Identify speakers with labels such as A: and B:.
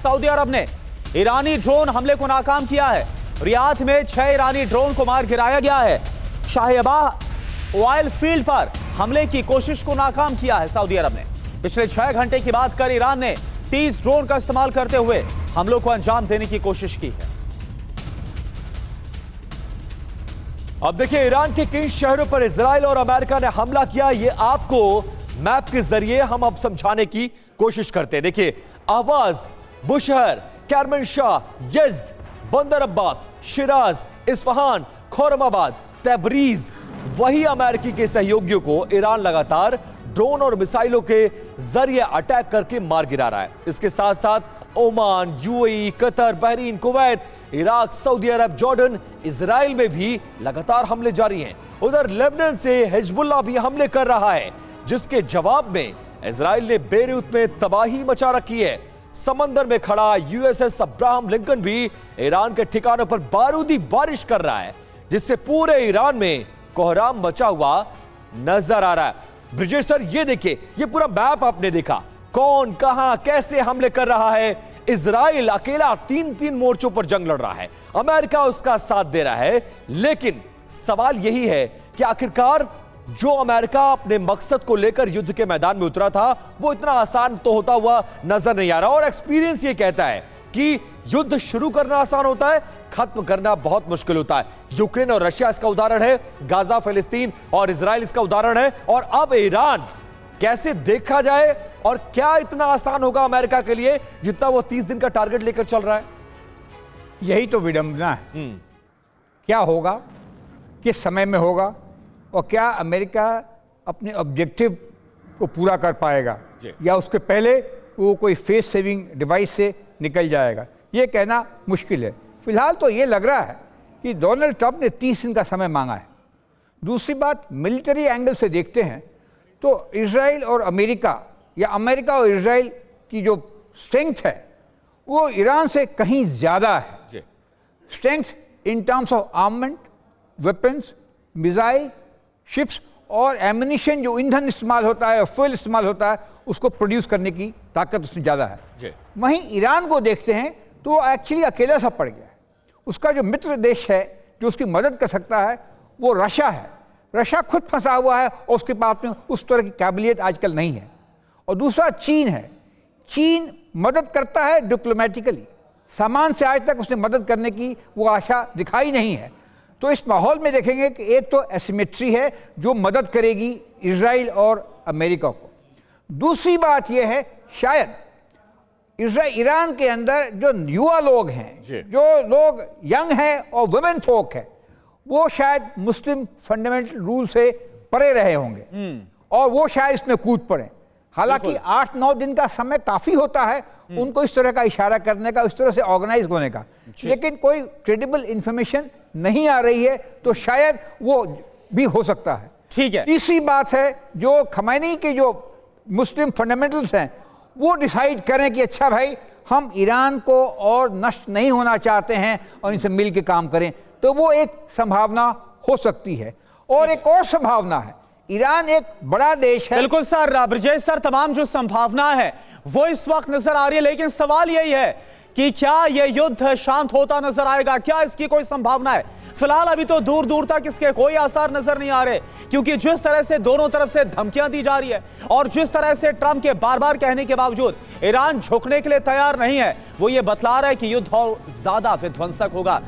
A: Saudi अरब ने ईरानी drone हमले को नाकाम किया है। रियाद में 6 ईरानी ड्रोन को मार गिराया गया है। शाहबाह ऑयल फील्ड पर हमले की कोशिश को नाकाम किया है सऊदी अरब ने। पिछले 6 घंटे की बात कर ईरान ने 30 ड्रोन का इस्तेमाल करते हुए हमलों को अंजाम देने की कोशिश की है।
B: अब देखिए, ईरान के किन शहरों पर इजराइल और अमेरिका ने हमला किया, ये आपको मैप के जरिए हम अब समझाने की कोशिश करते हैं। देखिए, आवाज, बुशहर, कैरमनशाह, यज़्द, बंदर अब्बास, शिराज, इस्फहान, खुर्रमाबाद, तबरीज, वही अमेरिकी के सहयोगियों को ईरान लगातार ड्रोन और मिसाइलों के जरिए अटैक करके मार गिरा रहा है। इसके साथ साथ Oman, UAE, Qatar, Bahrain, Kuwait, Iraq, Saudi Arab, Jordan, Israel में भी लगातार हमले जारी हैं। उधर लेबनान से हिजबुल्लाह भी हमले कर रहा है, जिसके जवाब में इजराइल ने बेरूत में तबाही मचा रखी है। समंदर में खड़ा यूएसएस अब्राहम लिंकन भी ईरान के ठिकानों पर बारूदी बारिश कर रहा है, जिससे पूरे ईरान में कोहराम मचा हुआ नजर आ रहा है। ब्रिजेश सर, ये देखिए, ये पूरा मैप आपने देखा, कौन कहां कैसे हमले कर रहा है। इजराइल अकेला 3 मोर्चों पर जंग लड़ रहा है, अमेरिका उसका साथ दे रहा है। लेकिन सवाल यही है कि आखिरकार जो अमेरिका अपने मकसद को लेकर युद्ध के मैदान में उतरा था, वो इतना आसान तो होता हुआ नजर नहीं आ रहा। और एक्सपीरियंस ये कहता है कि युद्ध शुरू करना आसान होता है, खत्म करना बहुत मुश्किल होता है। यूक्रेन और रशिया इसका उदाहरण है, गाजा, फिलिस्तीन और इजराइल इसका उदाहरण है। और अब ईरान कैसे देखा जाए, और क्या इतना आसान होगा अमेरिका के लिए जितना वो 30 दिन का टारगेट लेकर चल रहा है?
C: यही तो विडंबना है। क्या होगा, किस समय में होगा, और क्या अमेरिका अपने ऑब्जेक्टिव को पूरा कर पाएगा, या उसके पहले वो कोई फेस सेविंग डिवाइस से निकल जाएगा, ये कहना मुश्किल है। फिलहाल तो ये लग रहा है कि डोनाल्ड ट्रंप ने 30 दिन का समय मांगा है। दूसरी बात, मिलिट्री एंगल से देखते हैं तो इजराइल और अमेरिका, या अमेरिका और इजराइल की जो स्ट्रेंथ है वो ईरान से कहीं ज़्यादा है। Strength in terms of armament, weapons, missile, ships और एम्यूनिशन, जो ईंधन इस्तेमाल होता है और फ्यूल इस्तेमाल होता है, उसको प्रोड्यूस करने की ताकत उसमें ज़्यादा है। वहीं ईरान को देखते हैं तो वो एक्चुअली अकेला सा पड़ गया है। उसका जो मित्र देश है जो उसकी मदद कर सकता है वो रशिया है। रशिया खुद फंसा हुआ है और उसके पास में उस तरह की काबिलियत आजकल नहीं है। और दूसरा चीन है। चीन मदद करता है डिप्लोमेटिकली, सामान से आज तक उसने मदद करने की वो आशा दिखाई नहीं है। तो इस माहौल में देखेंगे कि एक तो एसिमेट्री है जो मदद करेगी इजराइल और अमेरिका को। दूसरी बात यह है, शायद ईरान के अंदर जो युवा लोग हैं, जो लोग यंग हैं और वुमेन फोक है, वो शायद मुस्लिम फंडामेंटल रूल से परे रहे होंगे और वो शायद इसमें कूद पड़े। हालांकि 8-9 दिन का समय काफ़ी होता है उनको इस तरह का इशारा करने का, इस तरह से ऑर्गेनाइज होने का, लेकिन कोई क्रेडिबल इंफॉर्मेशन नहीं आ रही है, तो शायद वो भी हो सकता है।
A: ठीक है।
C: तीसरी बात है, जो खमैनी के जो मुस्लिम फंडामेंटल्स हैं वो डिसाइड करें कि अच्छा भाई, हम ईरान को और नष्ट नहीं होना चाहते हैं और इनसे मिल के काम करें, तो वो एक संभावना हो सकती है। और एक और संभावना है, ईरान एक बड़ा देश है।
A: बिल्कुल सर, ब्रजेश सर, तमाम जो संभावना है वो इस वक्त नजर आ रही है, लेकिन सवाल यही है कि क्या यह युद्ध शांत होता नजर आएगा, क्या इसकी कोई संभावना है? फिलहाल अभी तो दूर दूर तक इसके कोई आसार नजर नहीं आ रहे, क्योंकि जिस तरह से दोनों तरफ से धमकियां दी जा रही है और जिस तरह से ट्रंप के बार बार कहने के बावजूद ईरान झुकने के लिए तैयार नहीं है, वो ये बतला रहा है कि युद्ध और ज्यादा विध्वंसक होगा।